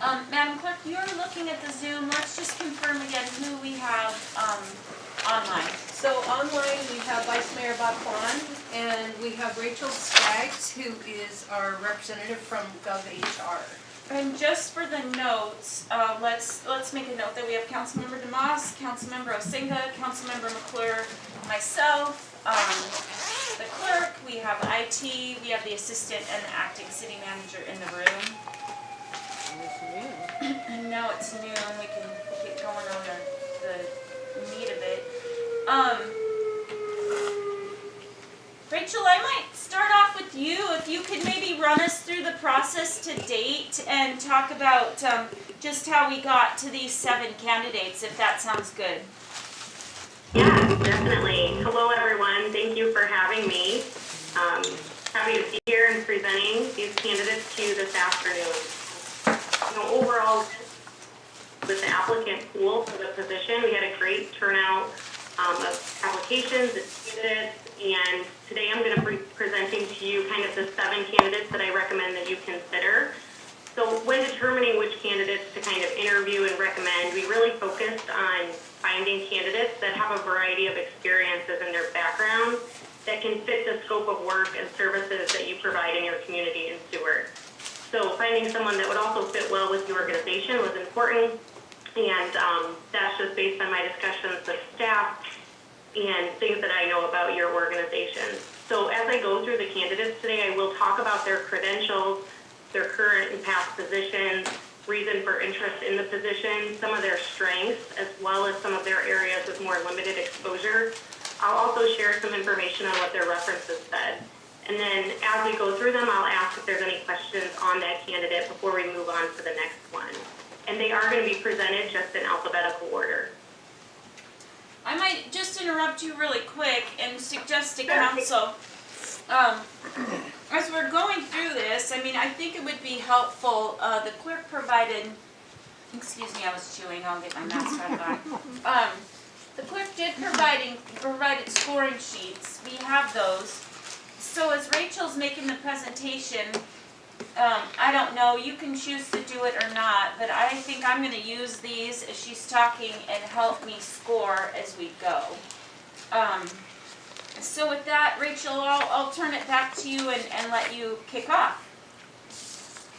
Madam Clerk, you're looking at the Zoom. Let's just confirm again who we have online. So online we have Vice Mayor Bob Kwan, and we have Rachel Skaggs, who is our representative from GovHR. And just for the notes, let's make a note that we have Councilmember DeMoss, Councilmember Osinga, Councilmember McClure, myself, the clerk, we have IT, we have the assistant and the acting city manager in the room. And now it's noon, we can get going on the meat of it. Rachel, I might start off with you. If you could maybe run us through the process to date and talk about just how we got to these 7 candidates, if that sounds good. Yeah, definitely. Hello, everyone. Thank you for having me. Happy to be here and presenting these candidates to you this afternoon. Overall, with the applicant pool for the position, we had a great turnout of applications and candidates, and today I'm going to be presenting to you kind of the 7 candidates that I recommend that you consider. So when determining which candidates to kind of interview and recommend, we really focused on finding candidates that have a variety of experiences in their background that can fit the scope of work and services that you provide in your community in Seward. So finding someone that would also fit well with your organization was important, and that's just based on my discussions with staff and things that I know about your organization. So as I go through the candidates today, I will talk about their credentials, their current and past positions, reason for interest in the position, some of their strengths, as well as some of their areas with more limited exposure. I'll also share some information on what their references said. And then as we go through them, I'll ask if there's any questions on that candidate before we move on to the next one. And they are going to be presented just in alphabetical order. I might just interrupt you really quick and suggest to council, as we're going through this, I mean, I think it would be helpful, the clerk provided, excuse me, I was chewing, I'll get my mask back on. The clerk did provided scoring sheets. We have those. So as Rachel's making the presentation, I don't know, you can choose to do it or not, but I think I'm going to use these as she's talking and help me score as we go. So with that, Rachel, I'll turn it back to you and let you kick off.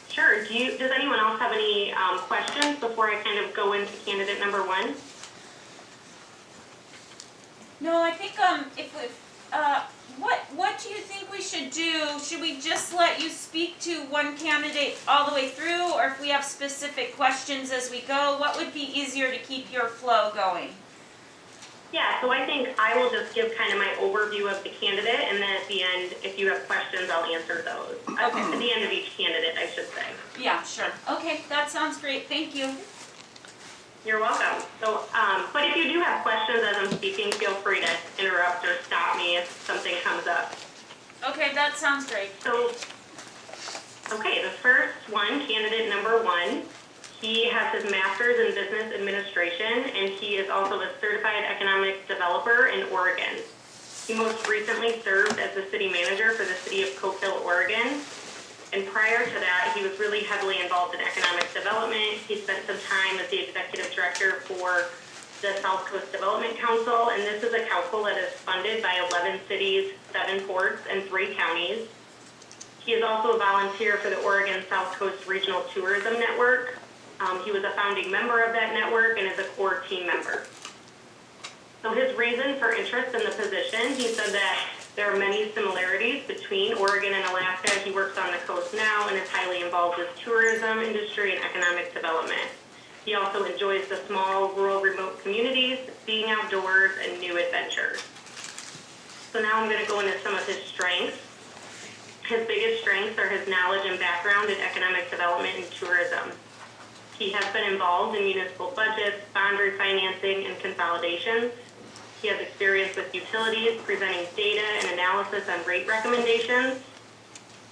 Sure. Does anyone else have any questions before I kind of go into candidate number 1? No, I think what do you think we should do? Should we just let you speak to one candidate all the way through, or if we have specific questions as we go, what would be easier to keep your flow going? Yeah, so I think I will just give kind of my overview of the candidate, and then at the end, if you have questions, I'll answer those. Okay. At the end of each candidate, I should say. Yeah, sure. Okay, that sounds great. Thank you. You're welcome. So, but if you do have questions as I'm speaking, feel free to interrupt or stop me if something comes up. Okay, that sounds great. So, okay, the first one, candidate number 1, he has his master's in business administration, and he is also a certified economic developer in Oregon. He most recently served as the city manager for the city of Coke Hill, Oregon. And prior to that, he was really heavily involved in economic development. He spent some time as the executive director for the South Coast Development Council, and this is a council that is funded by 11 cities, 7 ports, and 3 counties. He is also a volunteer for the Oregon South Coast Regional Tourism Network. He was a founding member of that network and is a core team member. So his reason for interest in the position, he said that there are many similarities between Oregon and Alaska. He works on the coast now and is highly involved with tourism industry and economic development. He also enjoys the small, rural, remote communities, being outdoors, and new adventures. So now I'm going to go into some of his strengths. His biggest strengths are his knowledge and background in economic development and tourism. He has been involved in municipal budgets, bond refinancing, and consolidations. He has experience with utilities, presenting data and analysis on rate recommendations.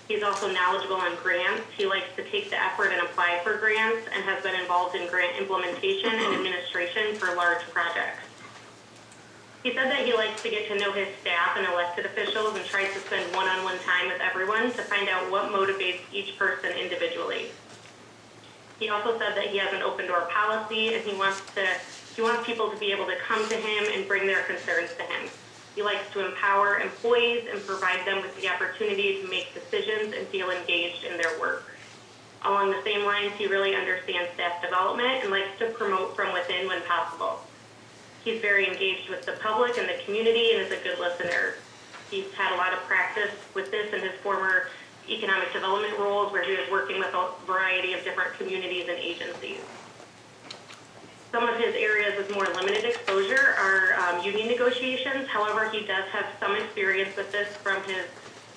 He's also knowledgeable on grants. He likes to take the effort and apply for grants and has been involved in grant implementation and administration for large projects. He said that he likes to get to know his staff and elected officials and tries to spend one-on-one time with everyone to find out what motivates each person individually. He also said that he has an open door policy and he wants people to be able to come to him and bring their concerns to him. He likes to empower employees and provide them with the opportunity to make decisions and feel engaged in their work. Along the same lines, he really understands staff development and likes to promote from within when possible. He's very engaged with the public and the community and is a good listener. He's had a lot of practice with this in his former economic development roles where he was working with a variety of different communities and agencies. Some of his areas with more limited exposure are union negotiations. However, he does have some experience with this from his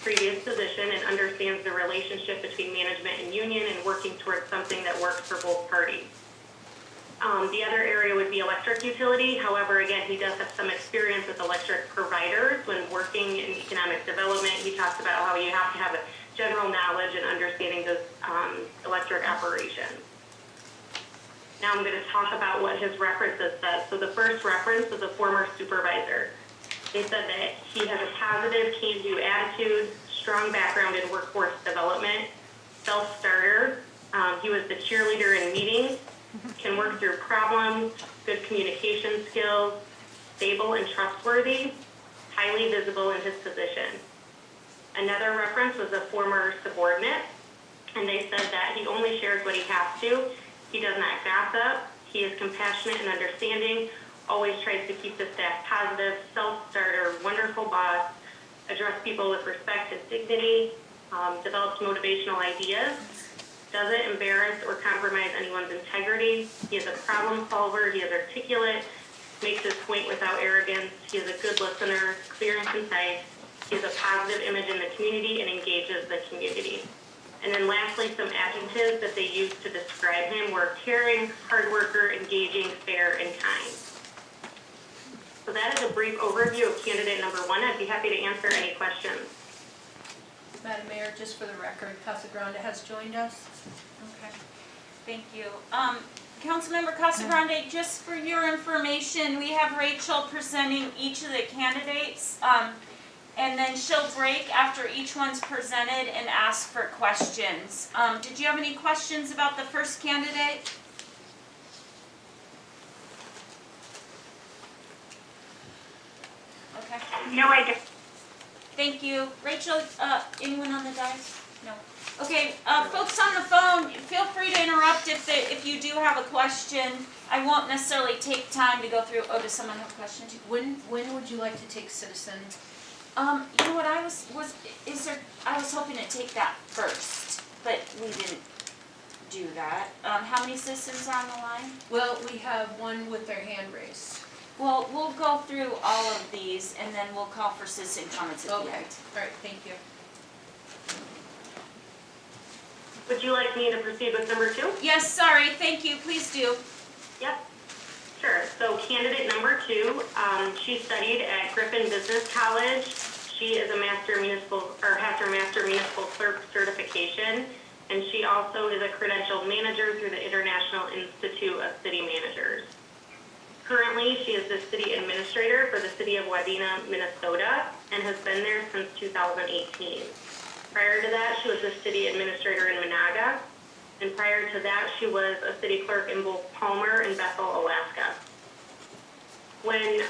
previous position and understands the relationship between management and union and working towards something that works for both parties. The other area would be electric utility. However, again, he does have some experience with electric providers when working in economic development. He talks about how you have to have a general knowledge and understanding those electric operations. Now I'm going to talk about what his references said. So the first reference was a former supervisor. They said that he has a positive, can-do attitude, strong background in workforce development, self-starter. He was the cheerleader in meetings, can work through problems, good communication skills, stable and trustworthy, highly visible in his position. Another reference was a former subordinate, and they said that he only shares what he has to. He does not gossip. He is compassionate and understanding, always tries to keep the staff positive, self-starter, wonderful boss, address people with respect and dignity, develops motivational ideas, doesn't embarrass or compromise anyone's integrity. He is a problem solver. He is articulate, makes his point without arrogance. He is a good listener, clear and concise. He has a positive image in the community and engages the community. And then lastly, some adjectives that they used to describe him were caring, hard worker, engaging, fair, and kind. So that is a brief overview of candidate number one. I'd be happy to answer any questions. Madam Mayor, just for the record, Casagrande has joined us. Okay, thank you. Councilmember Casagrande, just for your information, we have Rachel presenting each of the candidates. And then she'll break after each one's presented and ask for questions. Did you have any questions about the first candidate? Okay. No, I don't. Thank you. Rachel, anyone on the dais? No. Okay, folks on the phone, feel free to interrupt if you do have a question. I won't necessarily take time to go through. Oh, does someone have a question? When would you like to take citizen? You know what, I was hoping to take that first, but we didn't do that. How many citizens are on the line? Well, we have one with their hand raised. Well, we'll go through all of these and then we'll call for citizen comments at the Okay, end. all right, thank you. Would you like me to proceed with number two? Yes, sorry, thank you, please do. Yep. Sure. So candidate number two, she studied at Griffin Business College. She is a has her master municipal clerk certification, and she also is a credentialed manager through the International Institute of City Managers. Currently, she is the city administrator for the city of Wadena, Minnesota, and has been there since 2018. Prior to that, she was the city administrator in Monaga, and prior to that, she was a city clerk in both Palmer and Bethel, Alaska. When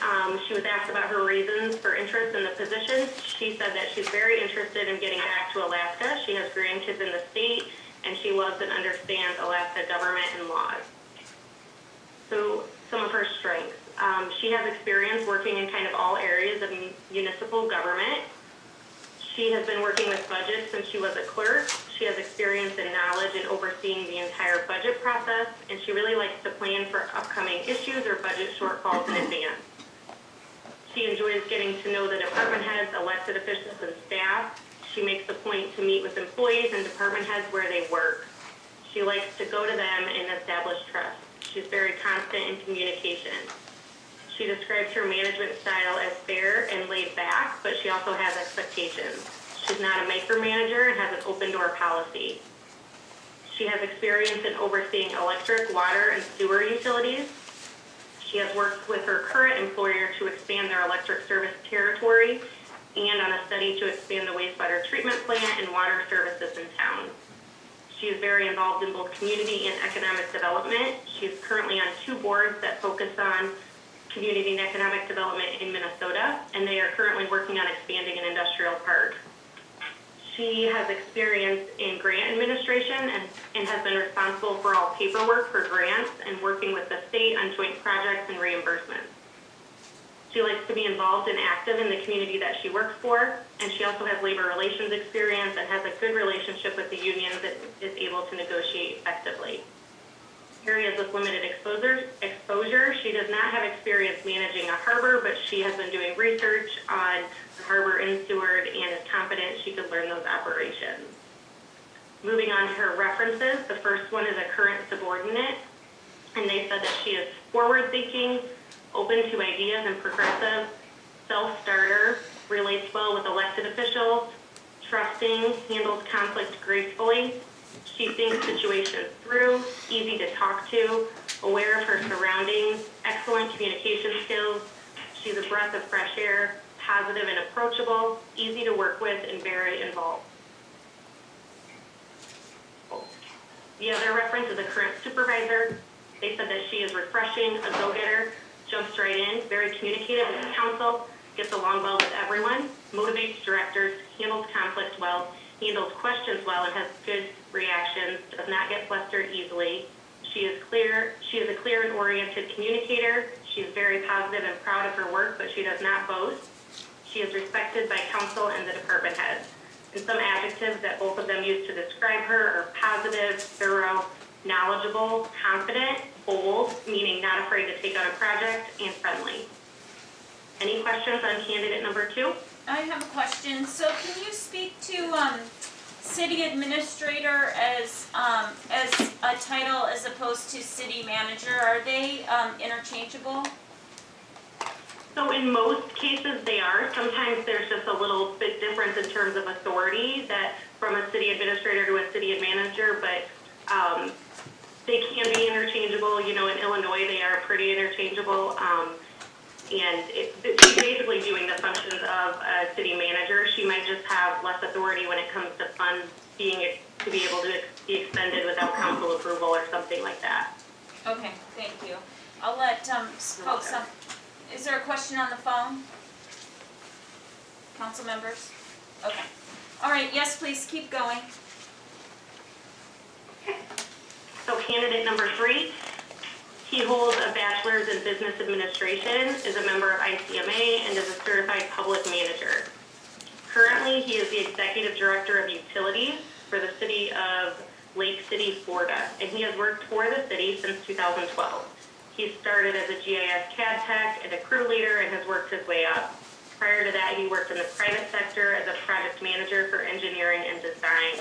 she was asked about her reasons for interest in the position, she said that she's very interested in getting back to Alaska. She has grandkids in the state, and she loves and understands Alaska government and laws. So some of her strengths. She has experience working in kind of all areas of municipal government. She has been working with budgets since she was a clerk. She has experience and knowledge in overseeing the entire budget process, and she really likes to plan for upcoming issues or budget shortfalls in advance. She enjoys getting to know the department heads, elected officials, and staff. She makes a point to meet with employees and department heads where they work. She likes to go to them and establish trust. She's very constant in communication. She describes her management style as fair and laid back, but she also has expectations. She's not a micromanager and has an open door policy. She has experience in overseeing electric, water, and sewer utilities. She has worked with her current employer to expand their electric service territory and on a study to expand the wastewater treatment plant and water services in town. She is very involved in both community and economic development. She is currently on 2 boards that focus on community and economic development in Minnesota, and they are currently working on expanding an industrial park. She has experience in grant administration and has been responsible for all paperwork for grants and working with the state on joint projects and reimbursements. She likes to be involved and active in the community that she works for, and she also has labor relations experience and has a good relationship with the unions that is able to negotiate effectively. Areas with limited exposure, she does not have experience managing a harbor, but she has been doing research on the harbor in Seward and is confident she could learn those operations. Moving on to her references, the first one is a current subordinate, and they said that she is forward-thinking, open to ideas and progressive, self-starter, relates well with elected officials, trusting, handles conflict gracefully. She thinks situations through, easy to talk to, aware of her surroundings, excellent communication skills. She's a breath of fresh air, positive and approachable, easy to work with, and very involved. The other reference is a current supervisor. They said that she is refreshing, a go-getter, jumps right in, very communicative with the council, gets along well with everyone, motivates directors, handles conflict well, handles questions well, and has good reactions, does not get flustered easily. She is a clear and oriented communicator. She is very positive and proud of her work, but she does not boast. She is respected by council and the department heads. And some adjectives that both of them use to describe her are positive, thorough, knowledgeable, confident, bold, meaning not afraid to take on a project, and friendly. Any questions on candidate number 2? I have a question. So can you speak to city administrator as a title as opposed to city manager? Are they interchangeable? So in most cases they are. Sometimes there's just a little bit difference in terms of authority that from a city administrator to a city manager, but they can be interchangeable. You know, in Illinois they are pretty interchangeable. And she's basically doing the functions of a city manager. She might just have less authority when it comes to funds to be able to be expended without council approval or something like that. Okay, thank you. I'll let folks. Is there a question on the phone? Council members? Okay. All right. Yes, please keep going. So candidate number 3. He holds a bachelor's in business administration, is a member of ICMA, and is a certified public manager. Currently, he is the executive director of utilities for the city of Lake City, Florida, and he has worked for the city since 2012. He started as a GIS CAD tech and a crew leader and has worked his way up. Prior to that, he worked in the private sector as a project manager for engineering and design.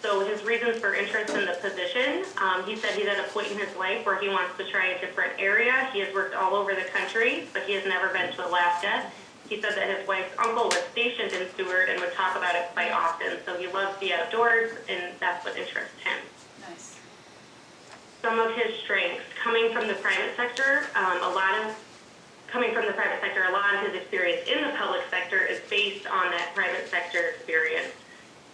So his reasons for interest in the position, he said he's at a point in his life where he wants to try a different area. He has worked all over the country, but he has never been to Alaska. He said that his wife's uncle was stationed in Seward and would talk about it quite often. So he loves the outdoors, and that's what interests him. Nice. Some of his strengths, coming from the private sector, a lot of his experience in the public sector is based on that private sector experience.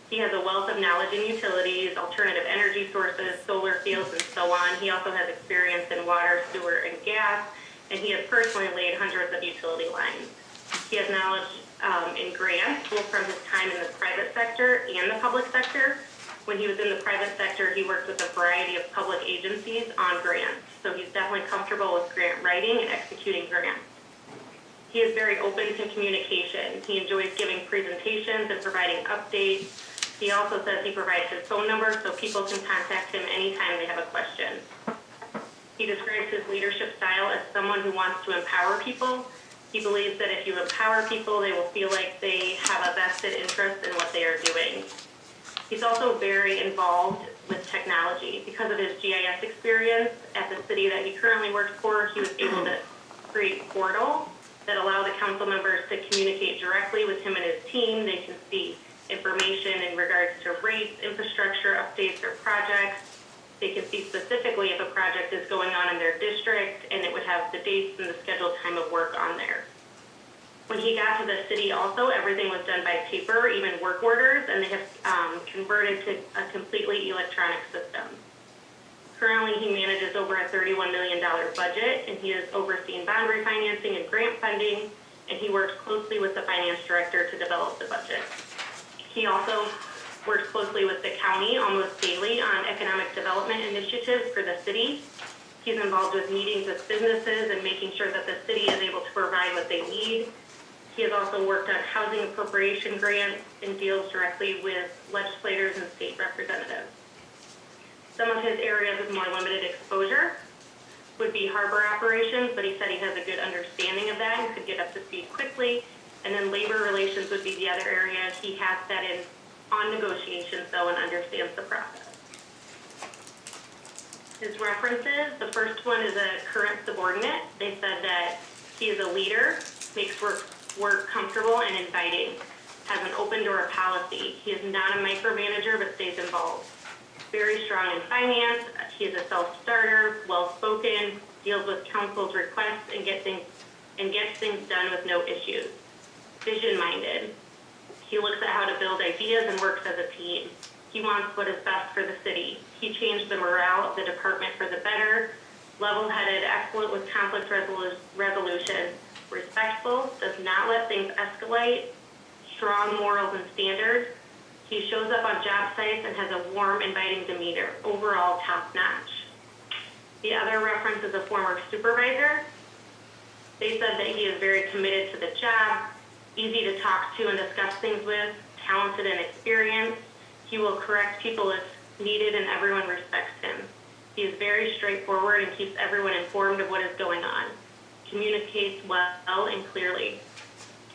He has a wealth of knowledge in utilities, alternative energy sources, solar fields, and so on. He also has experience in water, sewer, and gas, and he has personally laid hundreds of utility lines. He has knowledge in grants, both from his time in the private sector and the public sector. When he was in the private sector, he worked with a variety of public agencies on grants. So he's definitely comfortable with grant writing and executing grants. He is very open to communication. He enjoys giving presentations and providing updates. He also says he provides his phone number so people can contact him anytime they have a question. He describes his leadership style as someone who wants to empower people. He believes that if you empower people, they will feel like they have a vested interest in what they are doing. He's also very involved with technology. Because of his GIS experience at the city that he currently works for, he was able to create portals that allow the council members to communicate directly with him and his team. They can see information in regards to rates, infrastructure updates, or projects. They can see specifically if a project is going on in their district, and it would have the dates and the scheduled time of work on there. When he got to the city also, everything was done by paper, even work orders, and they have converted to a completely electronic system. Currently, he manages over a $31 million budget, and he has overseen bond refinancing and grant funding, and he works closely with the finance director to develop the budget. He also works closely with the county almost daily on economic development initiatives for the city. He's involved with meetings with businesses and making sure that the city is able to provide what they need. He has also worked on housing appropriation grants and deals directly with legislators and state representatives. Some of his areas with more limited exposure would be harbor operations, but he said he has a good understanding of that and could get up to speed quickly. And then labor relations would be the other area. He has sat in on negotiations though and understands the process. His references, the first one is a current subordinate. They said that he is a leader, makes work comfortable and inviting, has an open door policy. He is not a micromanager but stays involved. Very strong in finance. He is a self-starter, well-spoken, deals with council's requests and gets things done with no issues. Vision-minded. He looks at how to build ideas and works as a team. He wants what is best for the city. He changed the morale of the department for the better. Level-headed, excellent with conflict resolution. Respectful, does not let things escalate. Strong morals and standards. He shows up on job sites and has a warm, inviting demeanor. Overall, top-notch. The other reference is a former supervisor. They said that he is very committed to the job, easy to talk to and discuss things with, talented and experienced. He will correct people if needed and everyone respects him. He is very straightforward and keeps everyone informed of what is going on. Communicates well and clearly.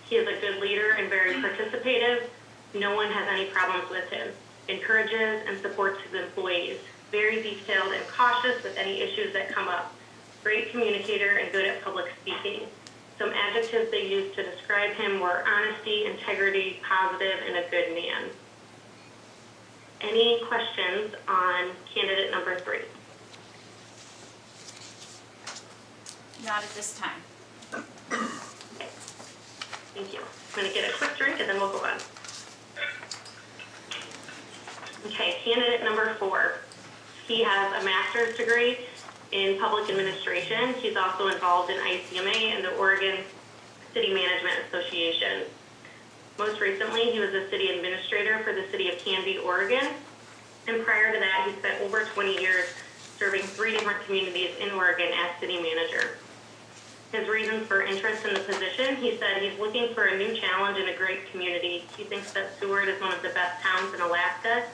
He is a good leader and very participative. No one has any problems with him. Encourages and supports his employees. Very detailed and cautious with any issues that come up. Great communicator and good at public speaking. Some adjectives they used to describe him were honesty, integrity, positive, and a good man. Any questions on candidate number 3? Not at this time. Okay. Thank you. I'm going to get a quick drink and then we'll go on. Okay, candidate number 4. He has a master's degree in public administration. He's also involved in ICMA and the Oregon City Management Association. Most recently, he was a city administrator for the city of Canby, Oregon. And prior to that, he spent over 20 years serving 3 different communities in Oregon as city manager. His reasons for interest in the position, he said he's looking for a new challenge in a great community. He thinks that Seward is one of the best towns in Alaska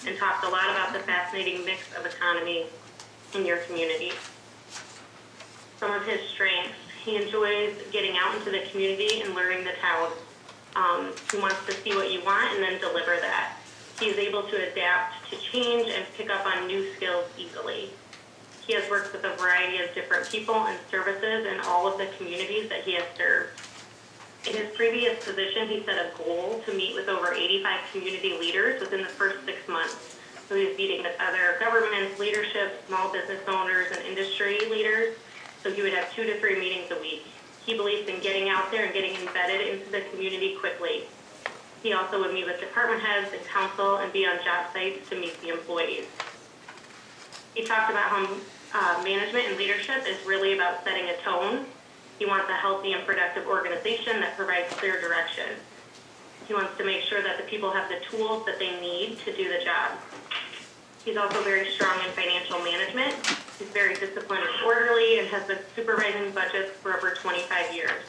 and talks a lot about the fascinating mix of economy in your community. Some of his strengths, he enjoys getting out into the community and learning the town. He wants to see what you want and then deliver that. He is able to adapt to change and pick up on new skills easily. He has worked with a variety of different people and services in all of the communities that he has served. In his previous position, he set a goal to meet with over 85 community leaders within the first 6 months. So he's meeting with other governments, leadership, small business owners, and industry leaders. So he would have 2 to 3 meetings a week. He believes in getting out there and getting embedded into the community quickly. He also would meet with department heads and council and be on job sites to meet the employees. He talked about how management and leadership is really about setting a tone. He wants a healthy and productive organization that provides clear direction. He wants to make sure that the people have the tools that they need to do the job. He's also very strong in financial management. He's very disciplined and orderly and has been supervising budgets for over 25 years.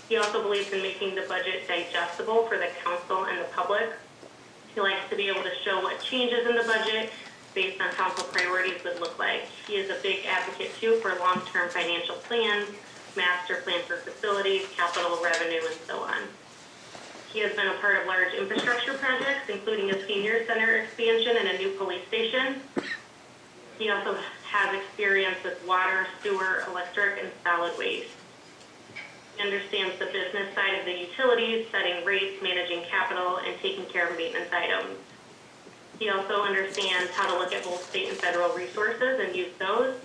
He also believes in making the budget digestible for the council and the public. He likes to be able to show what changes in the budget based on council priorities would look like. He is a big advocate too for long-term financial plans, master plan for facilities, capital revenue, and so on. He has been a part of large infrastructure projects, including a senior center expansion and a new police station. He also has experience with water, sewer, electric, and solid waste. He understands the business side of the utilities, setting rates, managing capital, and taking care of maintenance items. He also understands how to look at both state and federal resources and use those.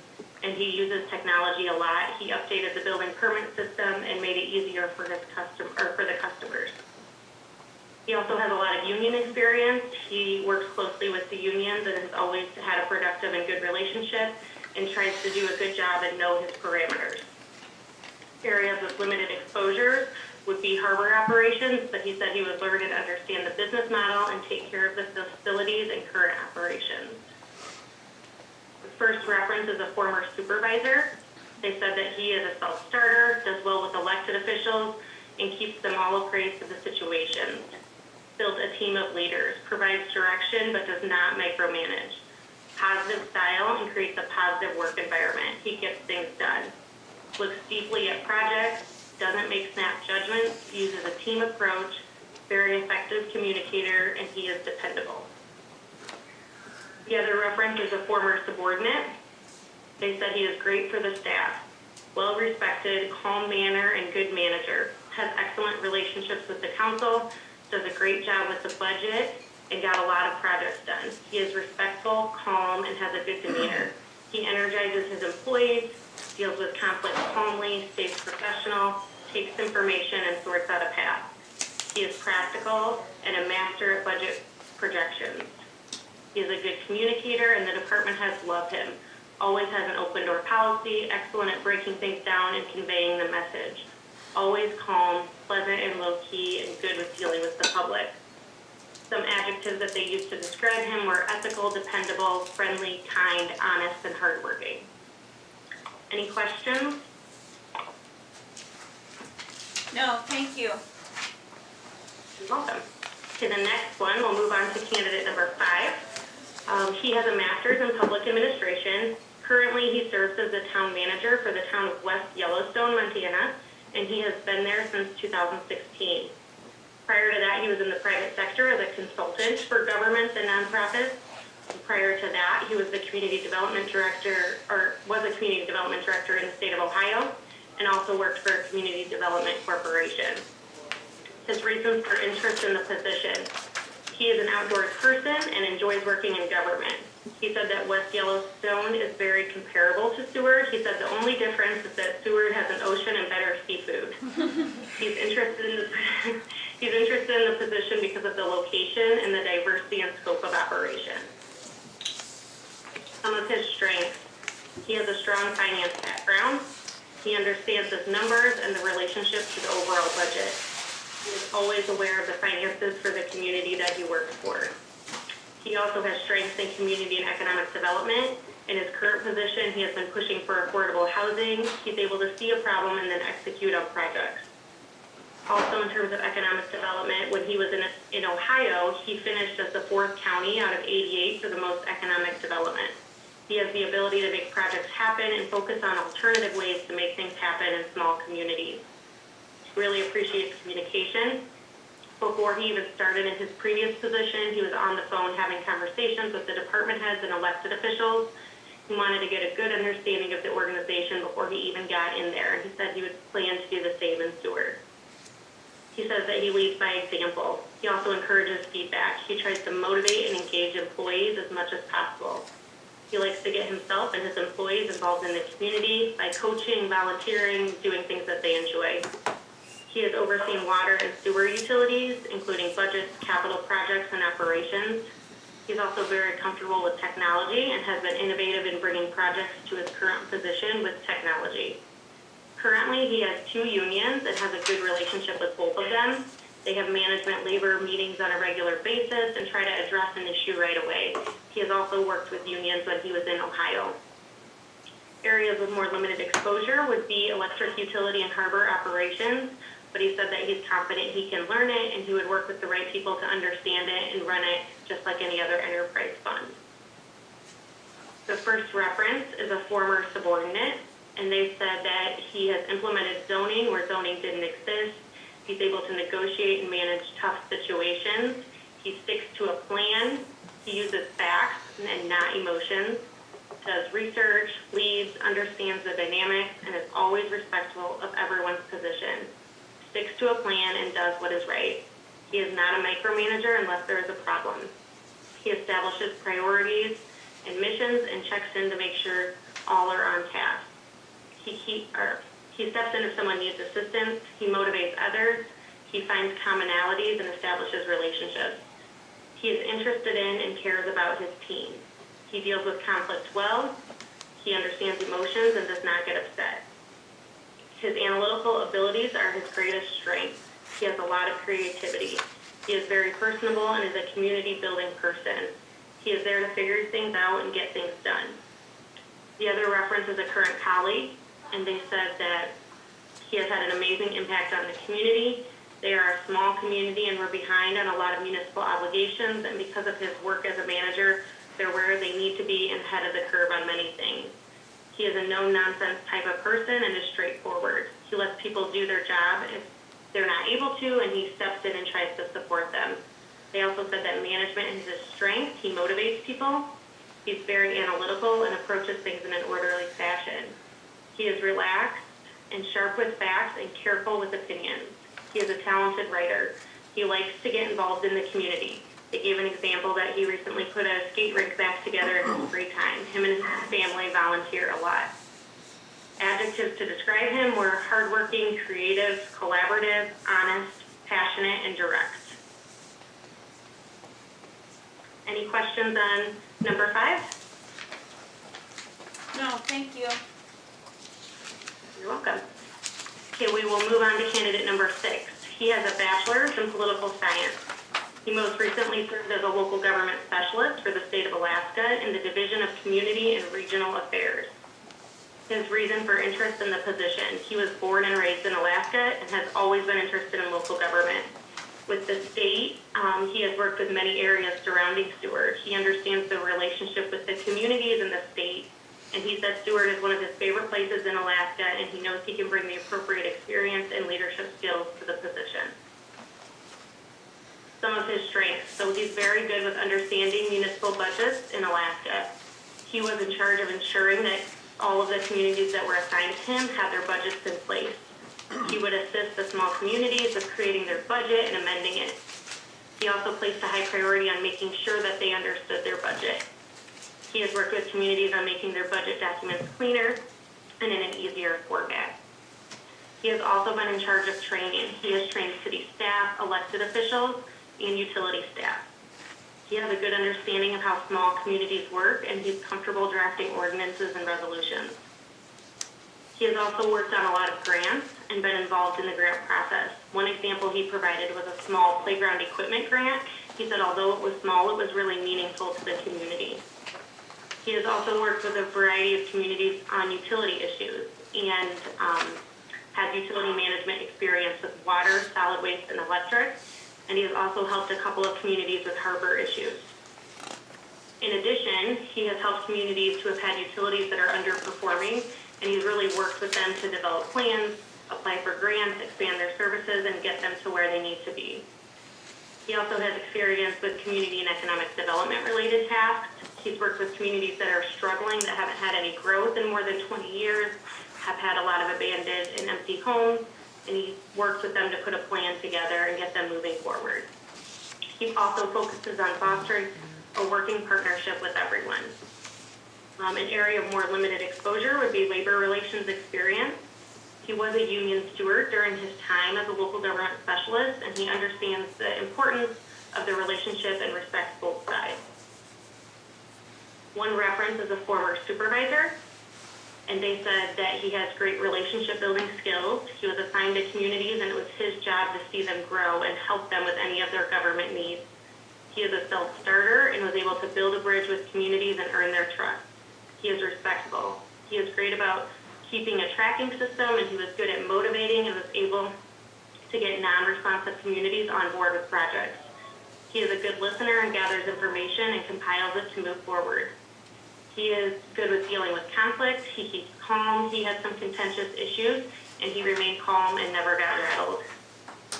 and he uses technology a lot. He updated the building permit system and made it easier for the customers. He also has a lot of union experience. He works closely with the unions and has always had a productive and good relationship and tries to do a good job and know his parameters. Areas with limited exposure would be harbor operations, but he said he would learn and understand the business model and take care of the facilities and current operations. The first reference is a former supervisor. They said that he is a self-starter, does well with elected officials, and keeps them all appraised of the situations. Builds a team of leaders, provides direction, but does not micromanage. Positive style and creates a positive work environment. He gets things done. Looks deeply at projects, doesn't make snap judgments, uses a team approach, very effective communicator, and he is dependable. The other reference is a former subordinate. They said he is great for the staff. Well-respected, calm manner, and good manager. Has excellent relationships with the council, does a great job with the budget, and got a lot of projects done. He is respectful, calm, and has a good demeanor. He energizes his employees, deals with conflict calmly, stays professional, takes information, and sorts out a path. He is practical and a master at budget projections. He is a good communicator, and the department heads love him. Always has an open door policy, excellent at breaking things down and conveying the message. Always calm, pleasant and low-key, and good with dealing with the public. Some adjectives that they used to describe him were ethical, dependable, friendly, kind, honest, and hardworking. Any questions? No, thank you. You're welcome. To the next one, we'll move on to candidate number 5. He has a master's in public administration. Currently, he serves as the town manager for the town of West Yellowstone, Montana, and he has been there since 2016. Prior to that, he was in the private sector as a consultant for governments and nonprofits. And prior to that, he was the community development director, or was a community development director in the state of Ohio, and also worked for a community development corporation. His reasons for interest in the position: he is an outdoors person and enjoys working in government. He said that West Yellowstone is very comparable to Seward. He said the only difference is that Seward has an ocean and better seafood. He's interested in the position because of the location and the diversity and scope of operation. Some of his strengths: he has a strong finance background. He understands his numbers and the relationship to the overall budget. He is always aware of the finances for the community that he works for. He also has strengths in community and economic development. In his current position, he has been pushing for affordable housing. He's able to see a problem and then execute on projects. Also, in terms of economic development, when he was in Ohio, he finished as the 4th county out of 88 for the most economic development. He has the ability to make projects happen and focus on alternative ways to make things happen in small communities. Really appreciates communication. Before he even started in his previous position, he was on the phone having conversations with the department heads and elected officials. He wanted to get a good understanding of the organization before he even got in there, and he said he would plan to do the same in Seward. He says that he leads by example. He also encourages feedback. He tries to motivate and engage employees as much as possible. He likes to get himself and his employees involved in the community by coaching, volunteering, doing things that they enjoy. He has overseen water and sewer utilities, including budgets, capital projects, and operations. He's also very comfortable with technology and has been innovative in bringing projects to his current position with technology. Currently, he has 2 unions and has a good relationship with both of them. They have management labor meetings on a regular basis and try to address an issue right away. He has also worked with unions when he was in Ohio. Areas with more limited exposure would be electric utility and harbor operations, but he said that he's confident he can learn it and he would work with the right people to understand it and run it just like any other enterprise fund. The first reference is a former subordinate, and they said that he has implemented zoning where zoning didn't exist. He's able to negotiate and manage tough situations. He sticks to a plan. He uses facts and not emotions. Does research, leads, understands the dynamics, and is always respectful of everyone's position. Sticks to a plan and does what is right. He is not a micromanager unless there is a problem. He establishes priorities and missions and checks in to make sure All are on task. He steps in if someone needs assistance. He motivates others. He finds commonalities and establishes relationships. He is interested in and cares about his team. He deals with conflict well. He understands emotions and does not get upset. His analytical abilities are his greatest strength. He has a lot of creativity. He is very personable and is a community-building person. He is there to figure things out and get things done. The other reference is a current colleague, and they said that he has had an amazing impact on the community. They are a small community and we're behind on a lot of municipal obligations, and because of his work as a manager, they're where they need to be and ahead of the curve on many things. He is a no-nonsense type of person and is straightforward. He lets people do their job if they're not able to, and he steps in and tries to support them. They also said that management is his strength. He motivates people. He's very analytical and approaches things in an orderly fashion. He is relaxed and sharp with facts and careful with opinions. He is a talented writer. He likes to get involved in the community. They gave an example that he recently put a skate rink back together in his free time. Him and his family volunteer a lot. Adjectives to describe him were hardworking, creative, collaborative, honest, passionate, and direct. Any questions on number 5? No, thank you. You're welcome. Okay, we will move on to candidate number 6. He has a bachelor's in political science. He most recently served as a local government specialist for the state of Alaska in the Division of Community and Regional Affairs. His reason for interest in the position: he was born and raised in Alaska and has always been interested in local government. With the state, he has worked with many areas surrounding Seward. He understands the relationship with the communities in the state, and he said Seward is one of his favorite places in Alaska, and he knows he can bring the appropriate experience and leadership skills to the position. Some of his strengths: so he's very good with understanding municipal budgets in Alaska. He was in charge of ensuring that all of the communities that were assigned to him had their budgets in place. He would assist the small communities with creating their budget and amending it. He also placed a high priority on making sure that they understood their budget. He has worked with communities on making their budget documents cleaner and in an easier format. He has also been in charge of training. He has trained city staff, elected officials, and utility staff. He has a good understanding of how small communities work, and he's comfortable drafting ordinances and resolutions. He has also worked on a lot of grants and been involved in the grant process. One example he provided was a small playground equipment grant. He said although it was small, it was really meaningful to the community. He has also worked with a variety of communities on utility issues and has utility management experience with water, solid waste, and electric. And he has also helped a couple of communities with harbor issues. In addition, he has helped communities who have had utilities that are underperforming, and he's really worked with them to develop plans, apply for grants, expand their services, and get them to where they need to be. He also has experience with community and economic development related tasks. He's worked with communities that are struggling, that haven't had any growth in more than 20 years, have had a lot of abandoned and empty homes, and he works with them to put a plan together and get them moving forward. He also focuses on fostering a working partnership with everyone. An area of more limited exposure would be labor relations experience. He was a union steward during his time as a local government specialist, and he understands the importance of the relationship and respects both sides. One reference is a former supervisor, and they said that he has great relationship building skills. He was assigned to communities, and it was his job to see them grow and help them with any of their government needs. He is a self-starter and was able to build a bridge with communities and earn their trust. He is respectable. He is great about keeping a tracking system, and he was good at motivating and was able to get non-responsive communities on board with projects. He is a good listener and gathers information and compiles it to move forward. He is good with dealing with conflict. He keeps calm. He had some contentious issues, and he remained calm and never got rattled.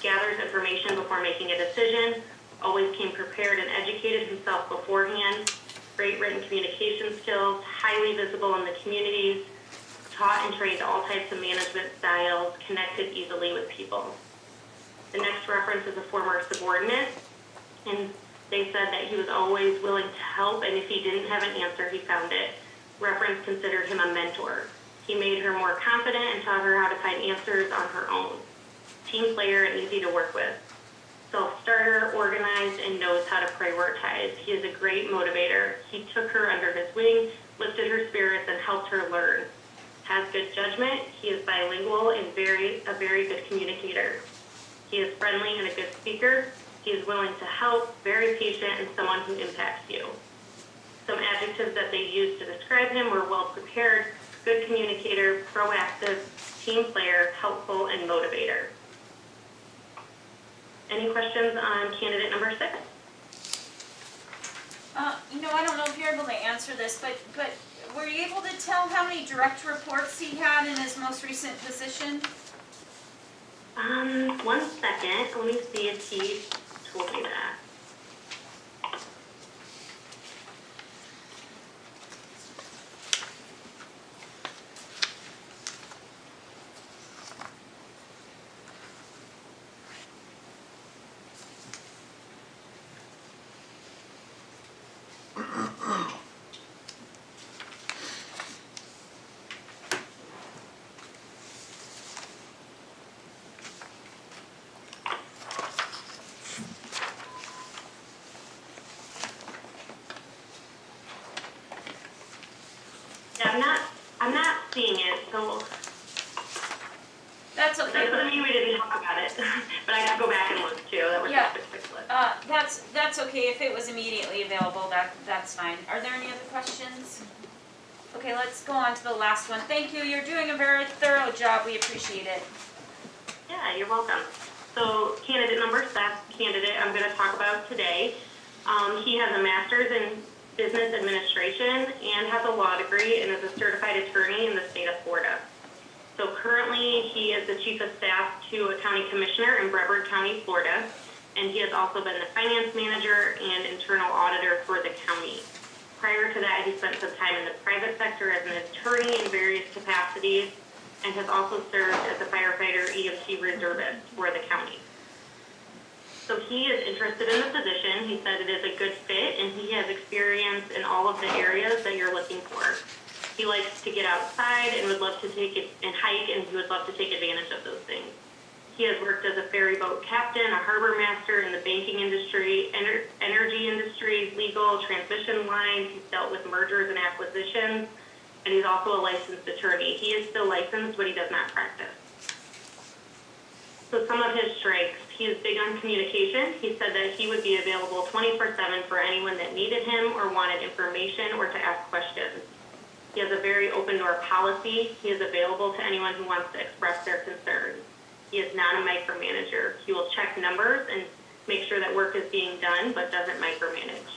Gathers information before making a decision, always came prepared and educated himself beforehand, great written communication skills, highly visible in the communities, taught and trained all types of management styles, connected easily with people. The next reference is a former subordinate, and they said that he was always willing to help, and if he didn't have an answer, he found it. Reference considered him a mentor. He made her more confident and taught her how to find answers on her own. Team player and easy to work with. Self-starter, organized, and knows how to prioritize. He is a great motivator. He took her under his wing, lifted her spirits, and helped her learn. Has good judgment. He is bilingual and a very good communicator. He is friendly and a good speaker. He is willing to help, very patient, and someone who impacts you. Some adjectives that they used to describe him were well prepared, good communicator, proactive, team player, helpful, and motivator. Any questions on candidate number 6? I don't know if you're able to answer this, but were you able to tell how many direct reports he had in his most recent position? 1 second. Let me see if he told me that. Yeah, I'm not seeing it, so That's okay. that doesn't mean we didn't talk about it, but I have to go back and look too. That was Yeah. just a quick list. That's okay. If it was immediately available, that's fine. Are there any other questions? Okay, let's go on to the last one. Thank you. You're doing a very thorough job. We appreciate it. Yeah, you're welcome. So candidate number 7, candidate I'm going to talk about today. He has a master's in business administration and has a law degree and is a certified attorney in the state of Florida. So currently he is the chief of staff to a county commissioner in Brevard County, Florida, and he has also been the finance manager and internal auditor for the county. Prior to that, he spent some time in the private sector as an attorney in various capacities and has also served as a firefighter EMT reservist for the county. So he is interested in the position. He said it is a good fit, and he has experience in all of the areas that you're looking for. He likes to get outside and would love to take it and hike, and he would love to take advantage of those things. He has worked as a ferry boat captain, a harbor master in the banking industry, energy industry, legal, transmission lines. He's dealt with mergers and acquisitions, and he's also a licensed attorney. He is still licensed, but he does not practice. So some of his strengths. He is big on communication. He said that he would be available 24/7 for anyone that needed him or wanted information or to ask questions. He has a very open door policy. He is available to anyone who wants to express their concerns. He is not a micromanager. He will check numbers and make sure that work is being done, but doesn't micromanage.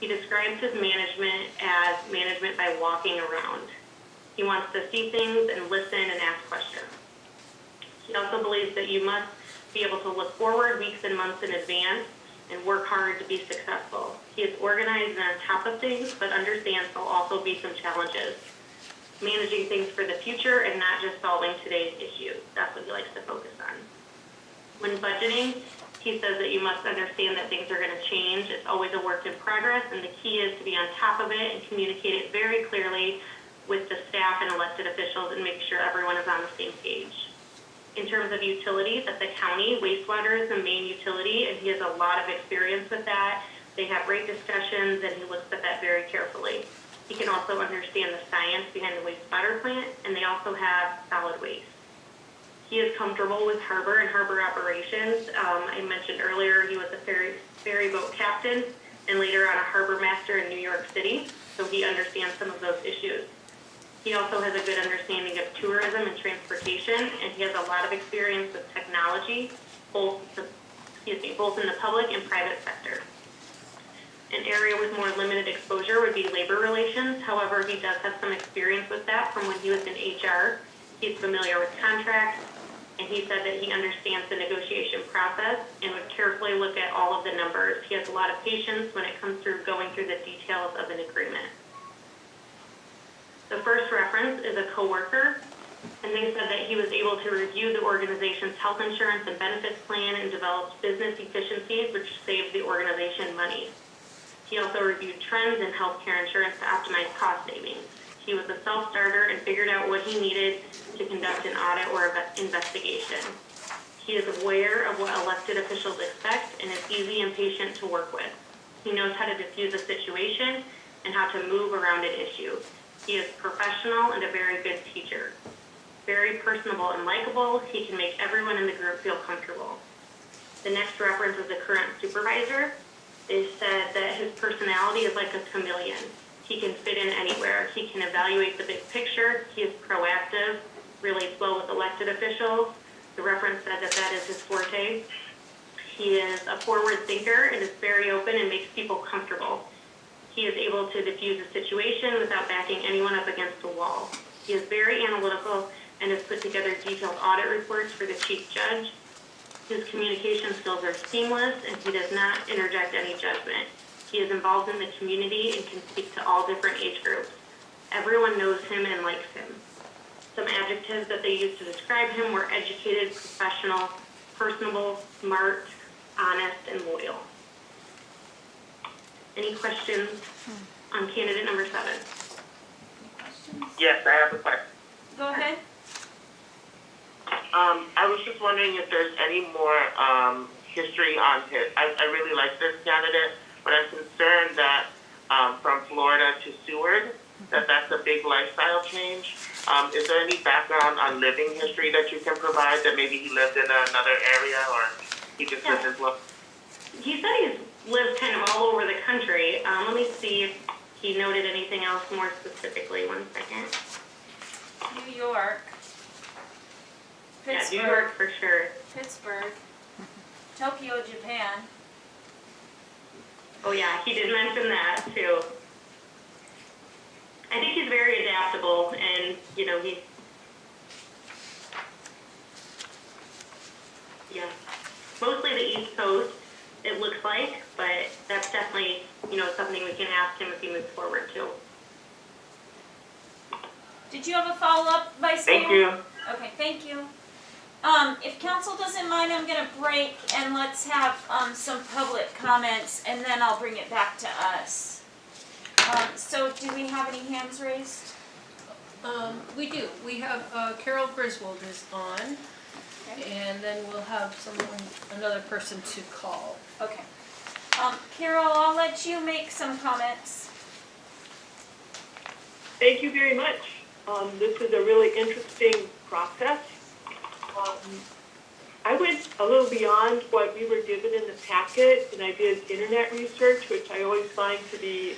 He describes his management as management by walking around. He wants to see things and listen and ask questions. He also believes that you must be able to look forward weeks and months in advance and work hard to be successful. He is organized and on top of things, but understands there'll also be some challenges. Managing things for the future and not just solving today's issues. That's what he likes to focus on. When budgeting, he says that you must understand that things are going to change. It's always a work in progress, and the key is to be on top of it and communicate it very clearly with the staff and elected officials and make sure everyone is on the same page. In terms of utilities, at the county, wastewater is the main utility, and he has a lot of experience with that. They have rate discussions, and he looks at that very carefully. He can also understand the science behind the wastewater plant, and they also have solid waste. He is comfortable with harbor and harbor operations. I mentioned earlier he was a ferry boat captain and later on a harbor master in New York City, so he understands some of those issues. He also has a good understanding of tourism and transportation, and he has a lot of experience with technology, both in the public and private sector. An area with more limited exposure would be labor relations. However, he does have some experience with that from when he was in HR. He's familiar with contracts, and he said that he understands the negotiation process and would carefully look at all of the numbers. He has a lot of patience when it comes through going through the details of an agreement. The first reference is a coworker, and they said that he was able to review the organization's health insurance and benefits plan and developed business efficiencies, which saved the organization money. He also reviewed trends in healthcare insurance to optimize cost savings. He was a self-starter and figured out what he needed to conduct an audit or investigation. He is aware of what elected officials expect and is easy and patient to work with. He knows how to diffuse a situation and how to move around an issue. He is professional and a very good teacher. Very personable and likable, he can make everyone in the group feel comfortable. The next reference is the current supervisor. They said that his personality is like a chameleon. He can fit in anywhere. He can evaluate the big picture. He is proactive, relates well with elected officials. The reference said that that is his forte. He is a forward thinker and is very open and makes people comfortable. He is able to diffuse a situation without backing anyone up against a wall. He is very analytical and has put together detailed audit reports for the chief judge. His communication skills are seamless and he does not interject any judgment. He is involved in the community and can speak to all different age groups. Everyone knows him and likes him. Some adjectives that they used to describe him were educated, professional, personable, smart, honest, and loyal. Any questions on candidate number 7? Any questions? Yes, I have a question. Go ahead. I was just wondering if there's any more history on his. I really like this candidate, but I'm concerned that from Florida to Seward, that's a big lifestyle change. Is there any background on living history that you can provide, that maybe he lived in another area or he just lived his life? He said he's lived kind of all over the country. Let me see if he noted anything else more specifically. 1 second. New York. Pittsburgh. Yeah, New York for sure. Pittsburgh. Tokyo, Japan. Oh yeah, he did mention that too. I think he's very adaptable and, you know, mostly the East Coast, it looks like, but that's definitely, you know, something we can ask him if he moves forward too. Did you have a follow-up, Vice Mayor? Thank you. Okay, thank you. If council doesn't mind, I'm gonna break and let's have some public comments and then I'll bring it back to us. So do we have any hands raised? We do. We have Carol Griswold is on, Okay. and then we'll have another person to call. Okay. Carol, I'll let you make some comments. Thank you very much. This is a really interesting process. I went a little beyond what we were given in the packet, and I did internet research, which I always find to be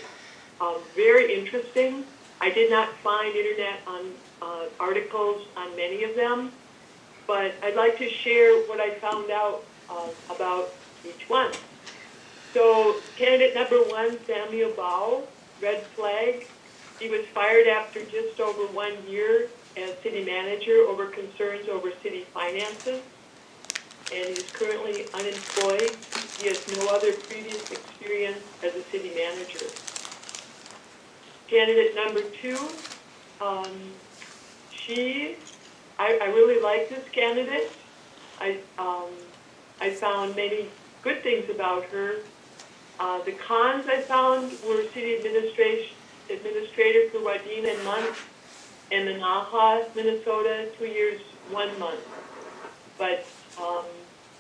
very interesting. I did not find internet on articles on many of them, but I'd like to share what I found out about each one. So candidate number 1, Samuel Bao, red flag. He was fired after just over 1 year as city manager over concerns over city finances, and he's currently unemployed. He has no other previous experience as a city manager. Candidate number 2, I really like this candidate. I found many good things about her. The cons I found were city administrator for Wadena and months, and the Naha, Minnesota, 2 years, 1 month. But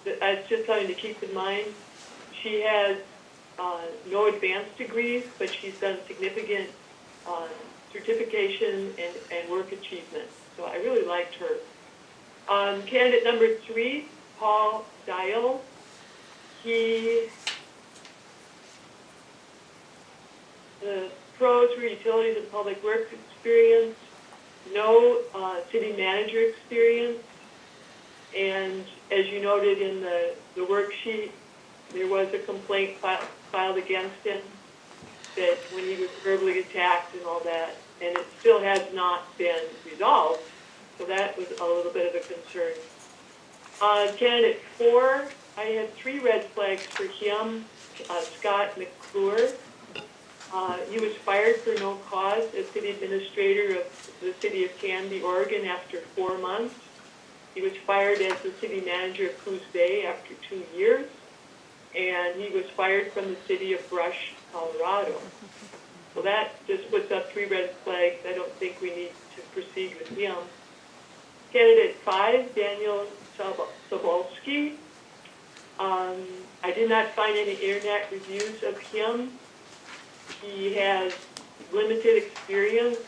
that's just something to keep in mind. She has no advanced degrees, but she's done significant certification and work achievements. So I really liked her. Candidate number 3, Paul Dial. The pros were utilities and public works experience, no city manager experience, and as you noted in the worksheet, there was a complaint filed against him that when he was verbally attacked and all that, and it still has not been resolved, so that was a little bit of a concern. Candidate 4, I had 3 red flags for him, Scott McClure. He was fired for no cause as city administrator of the city of Canby, Oregon after 4 months. He was fired as the city manager of Coos Bay after 2 years. And he was fired from the city of Brush, Colorado. Well, that just puts up 3 red flags. I don't think we need to proceed with him. Candidate 5, Daniel Sobolski. I did not find any internet reviews of him. He has limited experience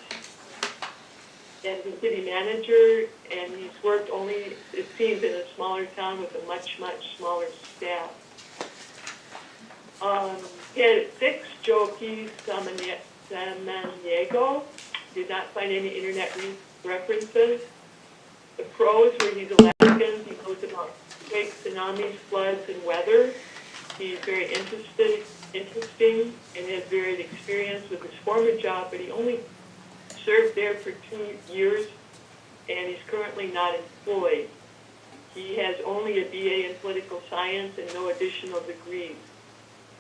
as a city manager, and he's worked only, it seems, in a smaller town with a much, much smaller staff. Candidate 6, Joe P. Samaniego. Did not find any internet references. The pros were he's Alaskan, he knows about quakes, tsunamis, floods, and weather. He's very interesting, and has varied experience with his former job, but he only served there for 2 years, and he's currently not employed. He has only a BA in political science and no additional degrees.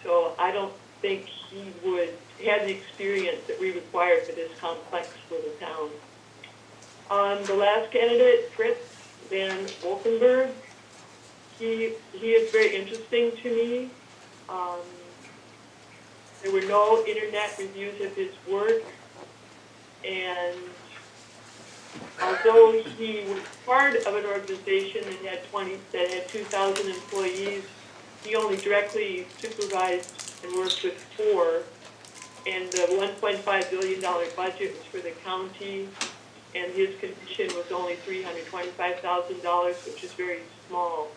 So I don't think he would have the experience that we require for this complex little town. The last candidate, Fritz Van Wolkenberg, he is very interesting to me. There were no internet reviews of his work, and although he was part of an organization that had 2,000 employees, he only directly supervised and worked with 4, and the $1.5 billion budget was for the county, and his commission was only $325,000, which is very small.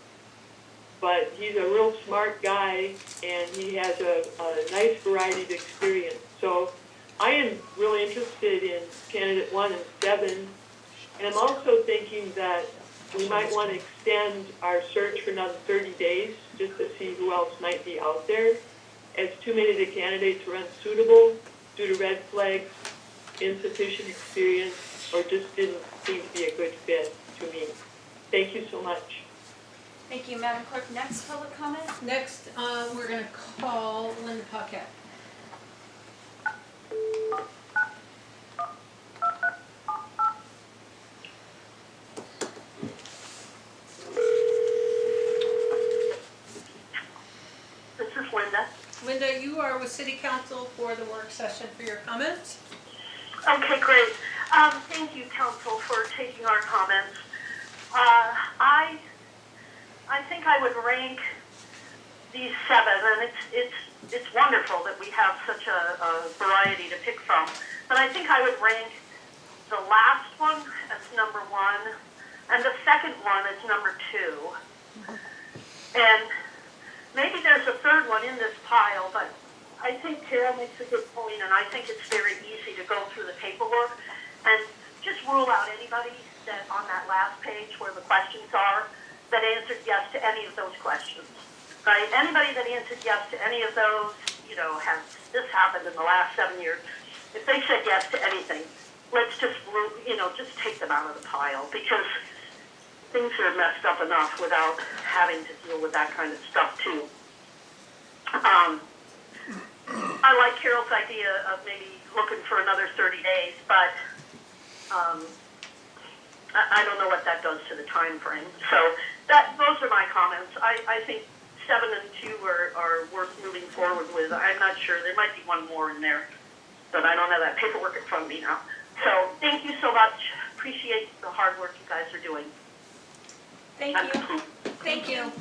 But he's a real smart guy, and he has a nice variety of experience. So I am really interested in candidate 1 and 7, and I'm also thinking that we might want to extend our search for another 30 days just to see who else might be out there, as too many of the candidates were unsuitable due to red flags, insufficient experience, or just didn't seem to be a good fit to me. Thank you so much. Thank you, Madam Clerk. Next public comment? Next, we're gonna call Linda Paquette. This is Linda. Linda, you are with City Council for the work session for your comments. Okay, great. Thank you, Council, for taking our comments. I think I would rank these 7, and it's wonderful that we have such a variety to pick from. But I think I would rank the last one as number 1, and the second one as number 2. And maybe there's a third one in this pile, but I think Carol makes a good point, and I think it's very easy to go through the paperwork and just rule out anybody that on that last page where the questions are that answered yes to any of those questions, right? Anybody that answered yes to any of those, has this happened in the last 7 years, if they said yes to anything, let's just, just take them out of the pile, because things are messed up enough without having to deal with that kind of stuff too. I like Carol's idea of maybe looking for another 30 days, but I don't know what that does to the time frame. So those are my comments. I think 7 and 2 are worth moving forward with. I'm not sure. There might be one more in there, but I don't have that paperwork in front of me now. So thank you so much. Appreciate the hard work you guys are doing. Thank you. Thank you.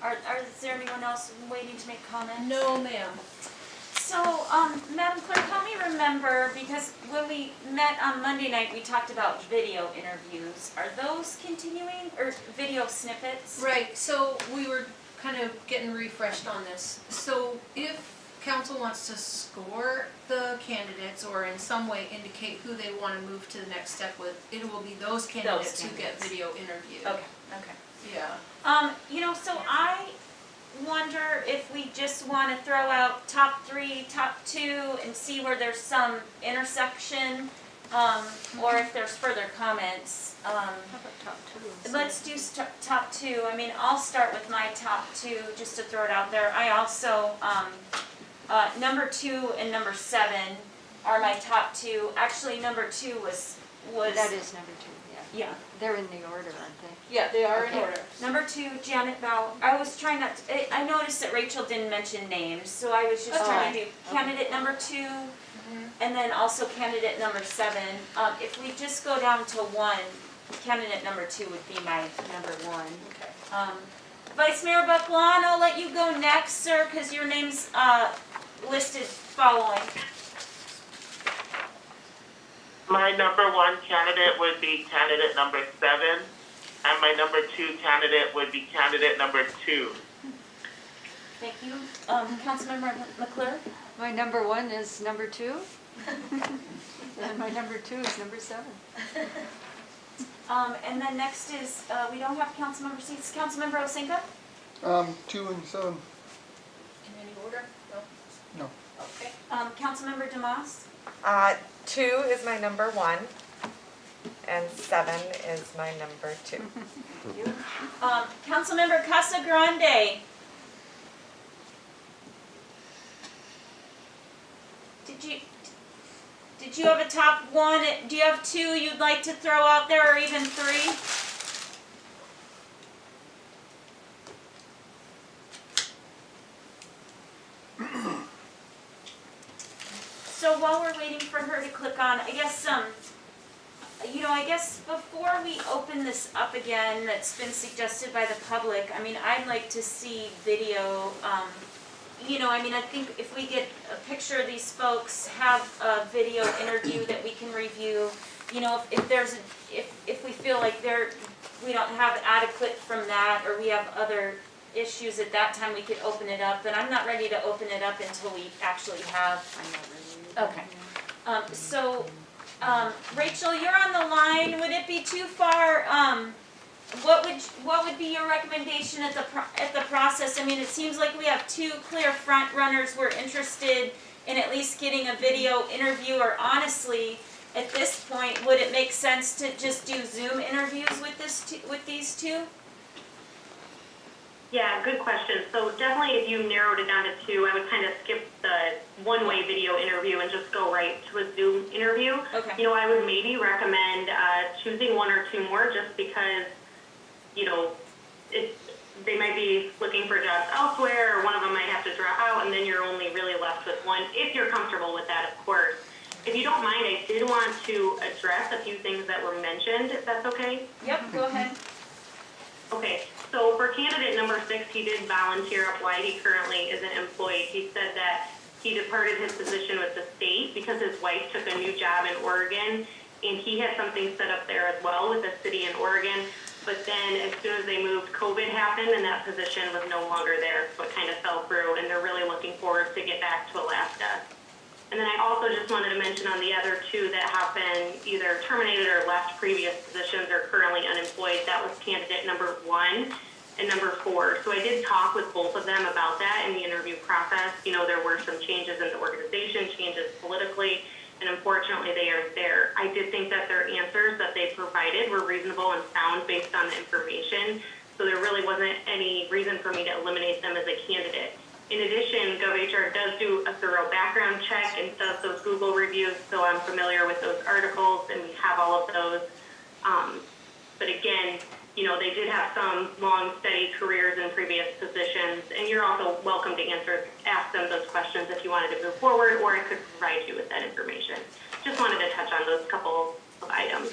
Is there anyone else waiting to make comments? No, ma'am. So, Madam Clerk, help me remember, because when we met on Monday night, we talked about video interviews. Are those continuing, or video snippets? Right, so we were kind of getting refreshed on this. So if council wants to score the candidates or in some way indicate who they want to move to the next step with, it will be those candidates who get video interviewed. Okay. Yeah. So I wonder if we just want to throw out top 3, top 2, and see where there's some intersection, or if there's further comments. How about top 2? Let's do top 2. I mean, I'll start with my top 2 just to throw it out there. I also, number 2 and number 7 are my top two. Actually, number two was. That is number two, yeah. Yeah. They're in the order, aren't they? Yeah, they are in Okay. order. Number two, Janet Bauer. I was trying not to, I noticed that Rachel didn't mention names, so I was just trying to do candidate number two, and then also candidate number 7. If we just go down to 1, candidate number 2 would be my number 1. Okay. Vice Mayor Bucklawn, I'll let you go next, sir, because your name's listed following. My number 1 candidate would be candidate number 7, and my number 2 candidate would be candidate number 2. Thank you. Councilmember McClure? My number 1 is number 2. And my number 2 is number 7. And then next is, we don't have council member seats. Councilmember Osenka? 2 and 7. In any order? No? No. Okay. Councilmember Demas? 2 is my number 1, and 7 is my number 2. Councilmember Casagrande? Did you have a top 1? Do you have 2 you'd like to throw out there, or even 3? So while we're waiting for her to click on, I guess, I guess before we open this up again, that's been suggested by the public, I mean, I'd like to see video, I think if we get a picture of these folks, have a video interview that we can review, if we feel like we don't have adequate from that, or we have other issues at that time, we could open it up, but I'm not ready to open it up until we actually have. I'm not ready. Okay. Rachel, you're on the line. Would it be too far? What would be your recommendation at the process? I mean, it seems like we have 2 clear front runners. We're interested in at least getting a video interview, or honestly, at this point, would it make sense to just do Zoom interviews with these 2? Yeah, good question. So definitely if you narrowed it down to 2, I would kind of skip the one-way video interview and just go right to a Zoom interview. Okay. I would maybe recommend choosing 1 or 2 more, just because, they might be looking for jobs elsewhere, or one of them might have to drop out, and then you're only really left with 1, if you're comfortable with that, of course. If you don't mind, I did want to address a few things that were mentioned, if that's okay. Yep, go ahead. Okay, so for candidate number 6, he did volunteer up why he currently isn't employed. He said that he departed his position with the state because his wife took a new job in Oregon, and he had something set up there as well with the city in Oregon. But then as soon as they moved, COVID happened, and that position was no longer there, so it kind of fell through, and they're really looking forward to get back to Alaska. And then I also just wanted to mention on the other 2 that have been either terminated or left previous positions or currently unemployed, that was candidate number 1 and number 4. So I did talk with both of them about that in the interview process. There were some changes in the organization, changes politically, and unfortunately they aren't there. I did think that their answers that they provided were reasonable and sound based on the information, so there really wasn't any reason for me to eliminate them as a candidate. In addition, GovHR does do a thorough background check and does those Google reviews, so I'm familiar with those articles, and we have all of those. But again, they did have some long, steady careers in previous positions, and you're also welcome to ask them those questions if you wanted to move forward, or I could provide you with that information. Just wanted to touch on those couple of items.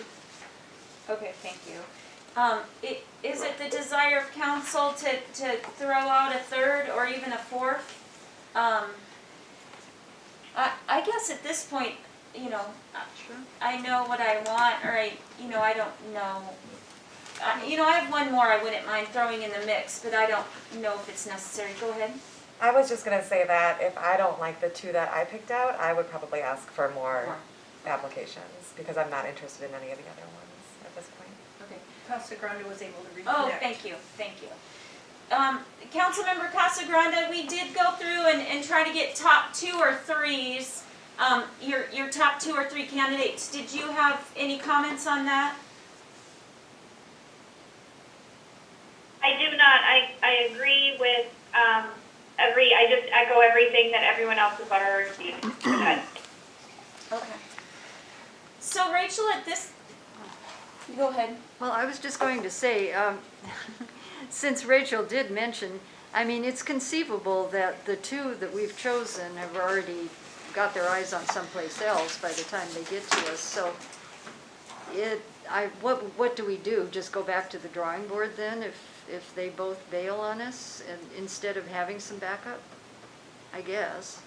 Okay, thank you. Is it the desire of council to throw out a 3rd or even a 4th? I guess at this point, Sure. I know what I want, or I don't know. I have 1 more I wouldn't mind throwing in the mix, but I don't know if it's necessary. Go ahead. I was just going to say that if I don't like the 2 that I picked out, I would probably ask for more applications, because I'm not interested in any of the other ones at this point. Okay. Casagrande was able to reconnect. Oh, thank you. Councilmember Casagrande, we did go through and try to get top 2 or 3s. Your top 2 or 3 candidates. Did you have any comments on that? I do not. I agree with I just echo everything that everyone else has already said. Okay. So Rachel, at this, go ahead. Well, I was just going to say, since Rachel did mention, I mean, it's conceivable that the two that we've chosen have already got their eyes on someplace else by the time they get to us, so what do we do? Just go back to the drawing board then, if they both bail on us, and instead of having some backup? I guess.